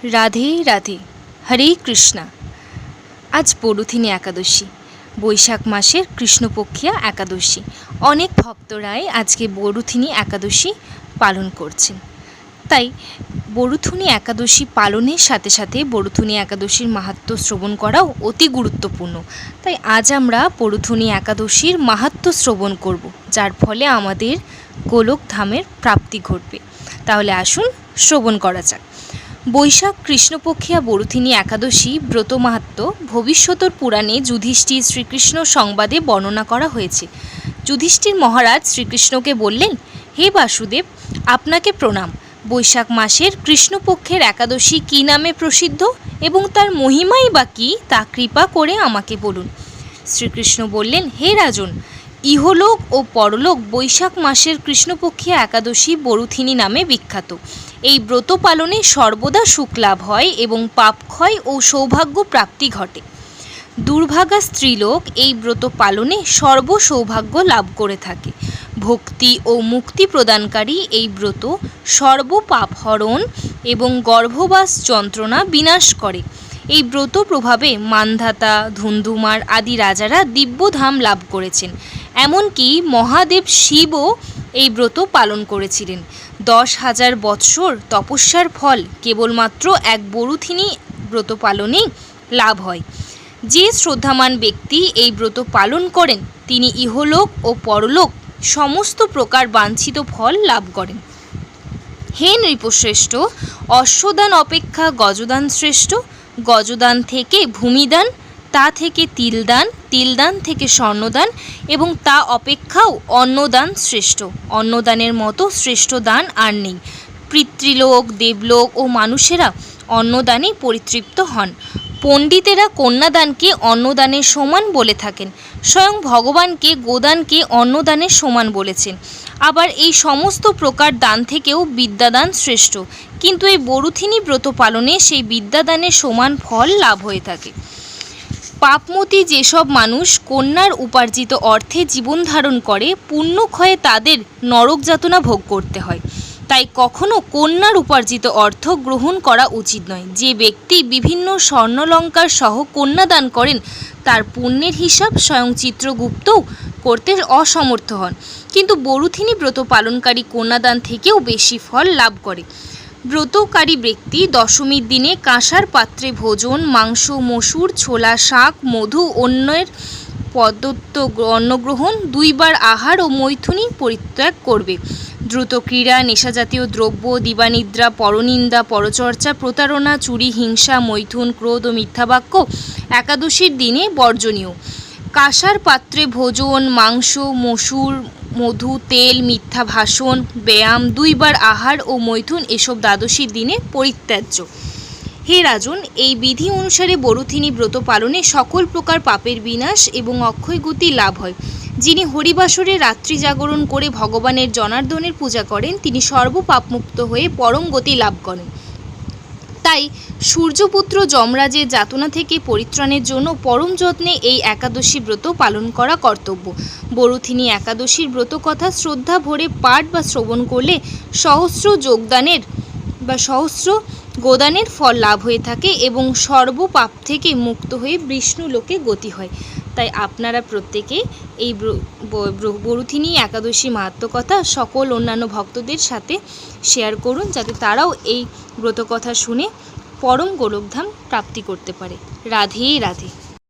রাধে রাধে, হরে কৃষ্ণা। আজ বরুথিনী একাদশী, বৈশাখ মাসের কৃষ্ণপক্ষিয়া একাদশী। অনেক ভক্তরাই আজকে বরুথিনী একাদশী পালন করছেন। তাই বরুথিনী একাদশী পালনের সাথে সাথে বরুথিনী একাদশীর মাহাত্ম্য শ্রবণ করাও অতি গুরুত্বপূর্ণ। তাই আজ আমরা বরুথিনী একাদশীর মাহাত্ম্য শ্রবণ করব, যার ফলে আমাদের গোলকধামের প্রাপ্তি ঘটবে। তাহলে আসুন শ্রবণ করা যাক। বৈশাখ কৃষ্ণপক্ষিয়া বরুথিনী একাদশী ব্রত মাহাত্ম্য ভবিষ্যতর পুরাণে যুধিষ্ঠির শ্রীকৃষ্ণ সংবাদে বর্ণনা করা হয়েছে। যুধিষ্ঠির মহারাজ শ্রীকৃষ্ণকে বললেন, হে বাসুদেব, আপনাকে প্রণাম। বৈশাখ মাসের কৃষ্ণপক্ষের একাদশী কী নামে প্রসিদ্ধ এবং তার মহিমাই বা কী, তা কৃপা করে আমাকে বলুন। শ্রীকৃষ্ণ বললেন, হে রাজন, ইহলোক ও পরলোক বৈশাখ মাসের কৃষ্ণপক্ষিয়া একাদশী বরুথিনী নামে বিখ্যাত। এই ব্রত পালনে সর্বদা সুখ লাভ হয় এবং পাপক্ষয় ও সৌভাগ্য প্রাপ্তি ঘটে। দুর্ভাগা স্ত্রীলোক এই ব্রত পালনে সর্বসৌভাগ্য লাভ করে থাকে। ভক্তি ও মুক্তি প্রদানকারী এই ব্রত সর্বপাপহরণ এবং গর্ভবাস যন্ত্রণা বিনাশ করে। এই ব্রত প্রভাবে মান্ধাতা, ধুন্ধুমার আদি রাজারা দিব্যধাম লাভ করেছেন। এমনকি মহাদেব শিবও এই ব্রত পালন করেছিলেন। 10,000 বৎসর তপস্যার ফল কেবলমাত্র এক বরুথিনী ব্রত পালনেই লাভ হয়। যে শ্রদ্ধামান ব্যক্তি এই ব্রত পালন করেন তিনি ইহলোক ও পরলোক সমস্ত প্রকার বাঞ্ছিত ফল লাভ করেন। হে নৃপশ্রেষ্ঠ, অশ্বদান অপেক্ষা গজদান শ্রেষ্ঠ। গজদান থেকে ভূমিদান, তা থেকে তিলদান, তিলদান থেকে স্বর্ণদান এবং তা অপেক্ষাও অন্নদান শ্রেষ্ঠ। অন্নদানের মতো শ্রেষ্ঠ দান আর নেই। পিতৃলোক, দেবলোক ও মানুষেরা অন্নদানে পরিতৃপ্ত হন। পণ্ডিতেরা কন্যাদানকে অন্নদানের সমান বলে থাকেন। স্বয়ং ভগবানকে গোদানকে অন্নদানের সমান বলেছেন। আবার এই সমস্ত প্রকার দান থেকেও বিদ্যাদান শ্রেষ্ঠ, কিন্তু এই বরুথিনী ব্রত পালনে সেই বিদ্যাদানের সমান ফল লাভ হয়ে থাকে। পাপমতী যেসব মানুষ কন্যার উপার্জিত অর্থে জীবন ধারণ করে, পুণ্যক্ষয়ে তাদের নরক যাতনা ভোগ করতে হয়। তাই কখনো কন্যার উপার্জিত অর্থ গ্রহণ করা উচিত নয়। যে ব্যক্তি বিভিন্ন স্বর্ণলঙ্কার সহ কন্যাদান করেন তার পুণ্যের হিসাব স্বয়ং চিত্রগুপ্তও করতে অসমর্থ হন, কিন্তু বরুথিনী ব্রত পালনকারী কন্যাদান থেকেও বেশি ফল লাভ করে। ব্রতকারী ব্যক্তি দশমীর দিনে কাঁসার পাত্রে ভোজন, মাংস, মসুর, ছোলা, শাক, মধু, অন্যের প্রদত্ত অন্নগ্রহণ, 2 বার আহার ও মৈথুনী পরিত্যাগ করবে। দ্রুত ক্রীড়া, নেশাজাতীয় দ্রব্য, দিবানিদ্রা, পরনিন্দা, পরচর্চা, প্রতারণা, চুরি, হিংসা, মৈথুন, ক্রোধ ও মিথ্যাবাক্য একাদশীর দিনে বর্জনীয়। কাঁসার পাত্রে ভোজন, মাংস, মসুর, মধু, তেল, মিথ্যা ভাষণ, ব্যায়াম, 2 বার আহার ও মৈথুন এসব দ্বাদশীর দিনে পরিত্যাজ্য। হে রাজন, এই বিধি অনুসারে বরুথিনী ব্রত পালনে সকল প্রকার পাপের বিনাশ এবং অক্ষয় গতি লাভ হয়। যিনি হরিবাসরে রাত্রি জাগরণ করে ভগবানের জনার্দনের পূজা করেন তিনি সর্বপাপমুক্ত হয়ে পরম গতি লাভ করেন। তাই সূর্যপুত্র যমরাজের যাতনা থেকে পরিত্রাণের জন্য পরম যত্নে এই একাদশী ব্রত পালন করা কর্তব্য। বরুথিনী একাদশীর ব্রত কথা শ্রদ্ধা ভরে পাঠ বা শ্রবণ করলে সহস্র গোদানের ফল লাভ হয়ে থাকে এবং সর্বপাপ থেকে মুক্ত হয়ে বিষ্ণু লোকে গতি হয়। তাই আপনারা প্রত্যেকে এই বরুথিনী একাদশী মাহাত্ম্য কথা সকল অন্যান্য ভক্তদের সাথে শেয়ার করুন, যাতে তারাও এই ব্রতকথা শুনে পরম গোলকধাম প্রাপ্তি করতে পারে। রাধে রাধে।